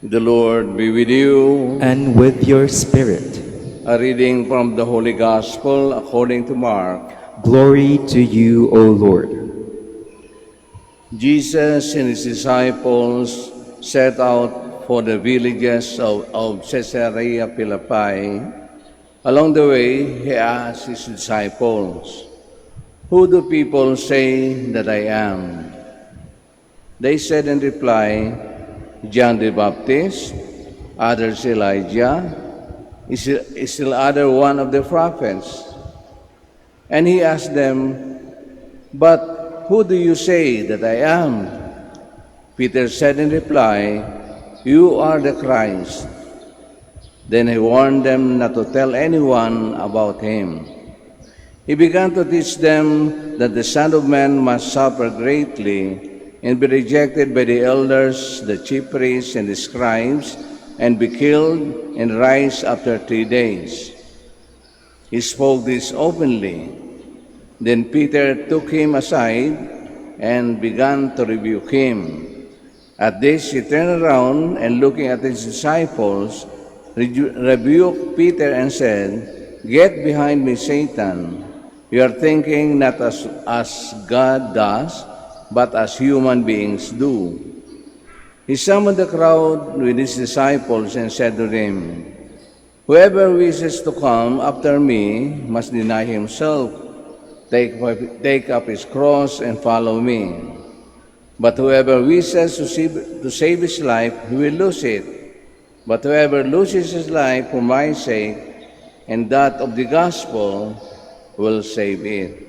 The Lord be with you. and with your spirit. A reading from the Holy Gospel according to Mark. Glory to you, O Lord. Jesus and his disciples set out for the villages of Caesarea Philippi. Along the way, he asked his disciples, "Who do people say that I am?" They said in reply, "John the Baptist, others Elijah, is still other one of the prophets." And he asked them, "But who do you say that I am?" Peter said in reply, "You are the Christ." Then he warned them not to tell anyone about him. He began to teach them that the Son of Man must suffer greatly and be rejected by the elders, the chief priests, and the scribes, and be killed and rise after 3 days. He spoke this openly. Then Peter took him aside and began to rebuke him. At this he turned around and looking at his disciples, rebuked Peter and said, "Get behind me, Satan. You are thinking not as God does, but as human beings do." He summoned the crowd with his disciples and said to them, "Whoever wishes to come after me must deny himself, take up his cross and follow me. But whoever wishes to save his life, he will lose it. But whoever loses his life for my sake and that of the gospel will save it."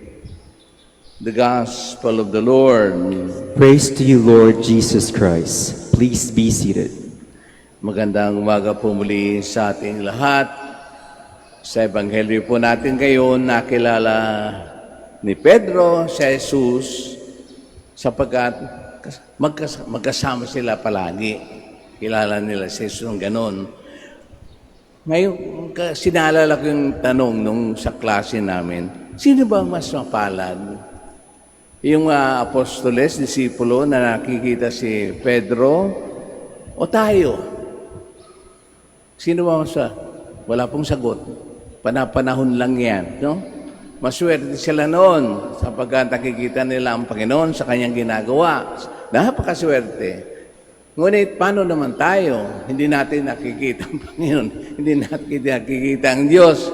The Gospel of the Lord. Praise to you, Lord Jesus Christ. Please be seated. Magandang umaga po muli sa ating lahat. Sa Ebanghelyo po natin ngayon, nakilala ni Pedro si Jesus sapagkat magkasama sila palagi. Kilala nila si Jesus ng ganon. Ngayon, sinaalala ko yung tanong nung sa klase namin, sino ba ang mas mapalad? Yung apostoles, disipulo na nakikita si Pedro o tayo? Sino ba mas wala pong sagot. Panapanahon lang yan. No? Maswerte sila noon sapagkat nakikita nila ang Panginoon sa kanyang ginagawa. Napakaswerte. Ngunit paano naman tayo? Hindi natin nakikita ang Panginoon. Hindi natin nakikita ang Diyos.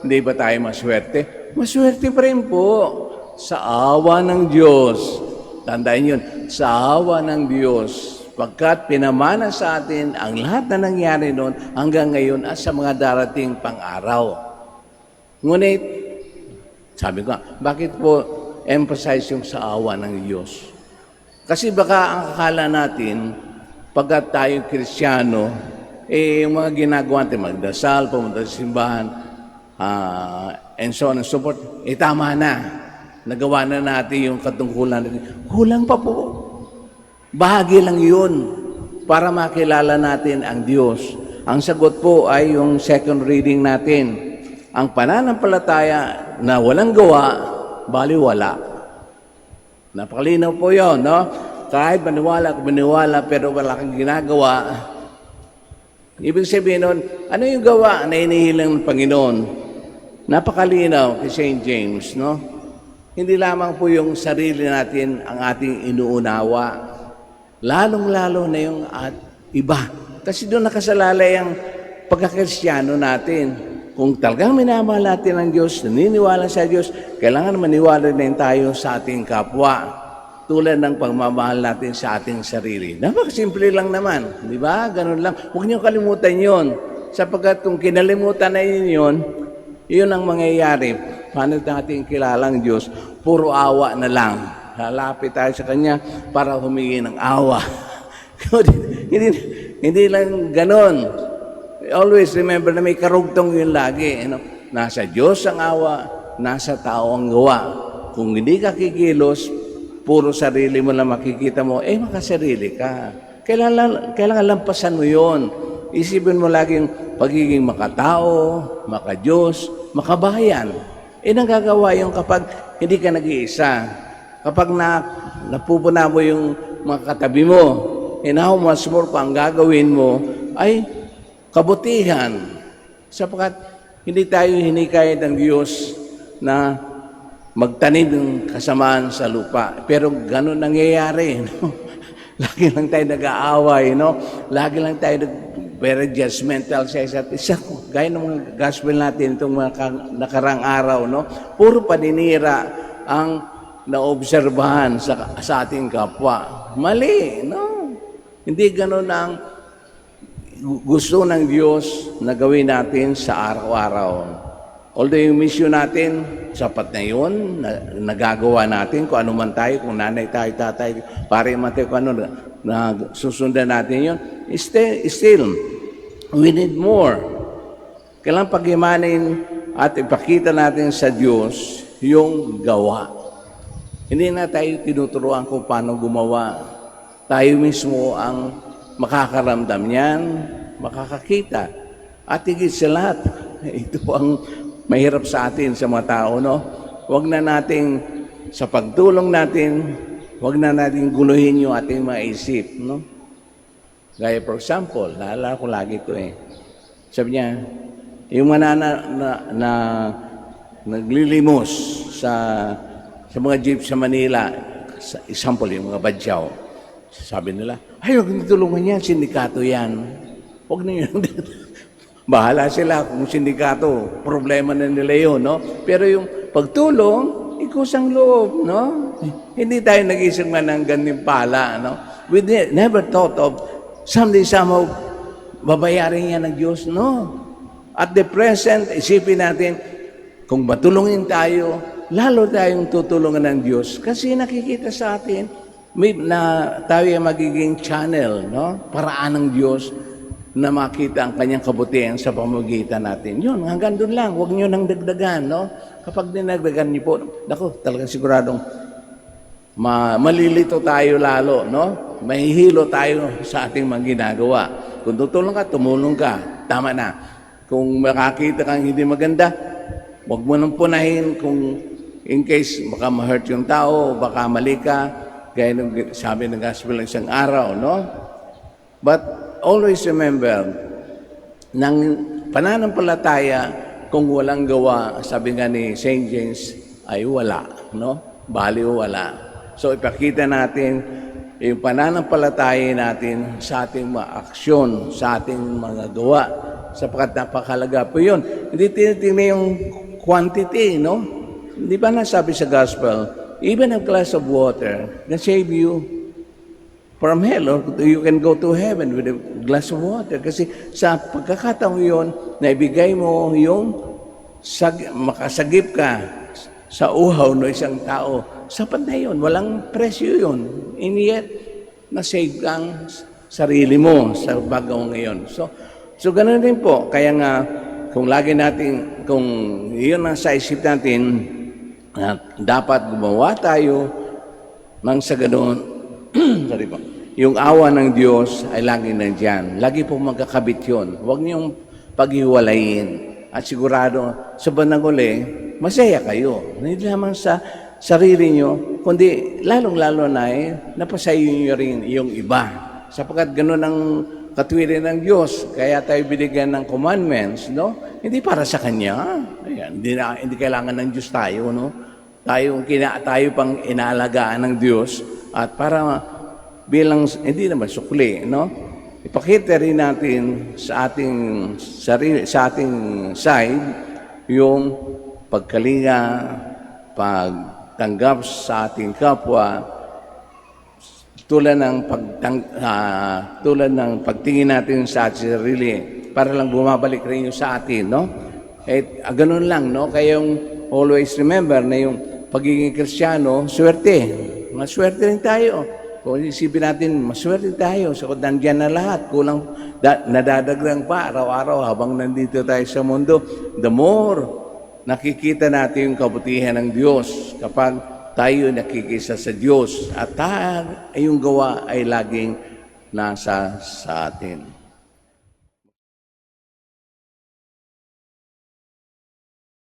Hindi ba tayo maswerte? Maswerte pa rin po. Sa awa ng Diyos. Tandaan yun, sa awa ng Diyos. Pagkat pinamana sa atin ang lahat na nangyari noon hanggang ngayon at sa mga darating pang araw. Ngunit, sabi ko, bakit po emphasize yung sa awa ng Diyos? Kasi baka ang akala natin, pagkat tayong Kristiyano, yung mga ginagawa natin, magdasal, pumunta sa simbahan, and so on and so forth, tama na. Nagawa na natin yung katungkulan natin. Kulang pa po. Bahagi lang yun para makilala natin ang Diyos. Ang sagot po ay yung second reading natin. Ang pananampalataya na walang gawa, baliwala. Napakalinaw po yun, no? Kahit maniwala pero wala kang ginagawa. Ibig sabihin nun, ano yung gawa na inihilang ng Panginoon? Napakalinaw kay St. James, no? Hindi lamang po yung sarili natin ang ating inuunawa. Lalong-lalo na yung iba. Kasi doon nakasalalay ang pagkakristyano natin. Kung talagang minamahal natin ang Diyos, naniniwala sa Diyos, kailangan maniwala din tayo sa ating kapwa. Tulad ng pagmamahal natin sa ating sarili. Napakasimple lang naman. Di ba? Ganun lang. Huwag niyo kalimutan yon. Sapagkat kung kinalimutan na yun, yun ang mangyayari. Paano natin kilalang Diyos? Puro awa na lang. Lalapit tayo sa Kanya para humingi ng awa. hindi lang ganon. Always remember na may karugtong yun lagi. Nasa Diyos ang awa, nasa tao ang gawa. Kung hindi ka kikilos, puro sarili mo lang makikita mo, makasarili ka. Kailangan lampasan mo yun. Isipin mo lagi yung pagiging makatao, makadiyos, makabayan. Nagagawa yung kapag hindi ka nag-iisa. Kapag napupuna mo yung mga katabi mo, and how much more pa ang gagawin mo ay kabutihan. Sapagkat hindi tayo hinikayat ng Diyos na magtanim ng kasamaan sa lupa. Pero ganun nangyayari. No? Lagi lang tayo nag-aaway. No? Lagi lang tayo very judgmental sa isa't isa. Gaya ng mga gospel natin itong mga nakarang araw. No? Puro paninira ang naobserbahan sa ating kapwa. Mali. No? Hindi ganun ang gusto ng Diyos na gawin natin sa araw-araw. Although yung mission natin, sapat na yun, nagagawa natin kung ano man tayo, kung nanay tayo, tatay, pare man tayo, kung ano, na susundan natin yun, still, we need more. Kailangan pag-imanin at ipakita natin sa Diyos yung gawa. Hindi na tayo tinuturuan kung paano gumawa. Tayo mismo ang makakaramdam niyan, makakakita. At higit sa lahat, ito ang mahirap sa atin, sa mga tao, no? Huwag na nating, sa pagtulong natin, huwag na nating guluhin yung ating mga isip, no? Gaya, for example, naalala ko lagi ito Sabi niya, yung mga na naglilimos sa mga jeep sa Manila, sa example, yung mga badyaw, sabi nila, ay, huwag niyo tulungan yan, sindikato yan. Huwag niyo bahala sila kung sindikato, problema na nila yun, no? Pero yung pagtulong, ikusang loob, no? Hindi tayo nag-isip man ng gantimpala, no? We never thought of someday somehow babayarin yan ng Diyos, no? At the present, isipin natin, kung matulungin tayo, lalo tayong tutulungan ng Diyos kasi nakikita sa atin na tayo ay magiging channel, no? Paraan ng Diyos na makita ang kanyang kabutihan sa pamamagitan natin. Yun, hanggang doon lang. Huwag nyo nang dagdagan, no? Kapag dinagdagan niyo po, naku, talagang siguradong malilito tayo lalo, no? Mahihilo tayo sa ating mga ginagawa. Kung tutulong ka, tumulong ka. Tama na. Kung makakita kang hindi maganda, huwag mo nang punahin kung in case baka ma-hurt yung tao, baka mali ka, gaya ng sabi ng gospel ng isang araw, no? But always remember, ng pananampalataya, kung walang gawa, sabi nga ni St. James, ay wala, no? Baliw wala. So ipakita natin yung pananampalataya natin sa ating mga aksyon, sa ating mga gawa, sapagkat napakalaga po yun. Hindi tinitingnan yung quantity, no? Di ba nasabi sa gospel, even a glass of water can save you from hell, or you can go to heaven with a glass of water. Kasi sa pagkakataong yun, naibigay mo yung makasagip ka sa uhaw ng isang tao. Sapat na yun, walang presyo yun. And yet, nasave kang sarili mo sa bagong ngayon. So ganun din po. Kaya nga, kung lagi natin, kung yun ang sa isip natin, dapat gumawa tayo nang sa ganoon, sorry po, yung awa ng Diyos ay lagi nandiyan. Lagi po magkakabit yun. Huwag niyong paghiwalayin. At sigurado, sa bandang uli, masaya kayo. Hindi lamang sa sarili niyo, kundi lalong-lalo na napasayo niyo rin yung iba. Sapagkat ganoon ang katwiran ng Diyos. Kaya tayo binigyan ng commandments, no? Hindi para sa Kanya. Ayan, hindi kailangan ng Diyos tayo, no? Tayo pang inaalagaan ng Diyos. At para bilang, hindi naman sukli, no? Ipakita rin natin sa ating sarili, sa ating side, yung pagkalinga, pagtanggap sa ating kapwa, tulad ng pagtingin natin sa ating sarili, para lang bumabalik rin yung sa atin, no? Ganun lang, no? Kaya yung always remember na yung pagiging Kristiyano, swerte. Maswerte rin tayo. Kung isipin natin, maswerte tayo. So, nandiyan na lahat. Kulang, nadadagdag pa araw-araw habang nandito tayo sa mundo. The more nakikita natin yung kabutihan ng Diyos kapag tayo nakikisa sa Diyos at yung gawa ay laging nasa sa atin.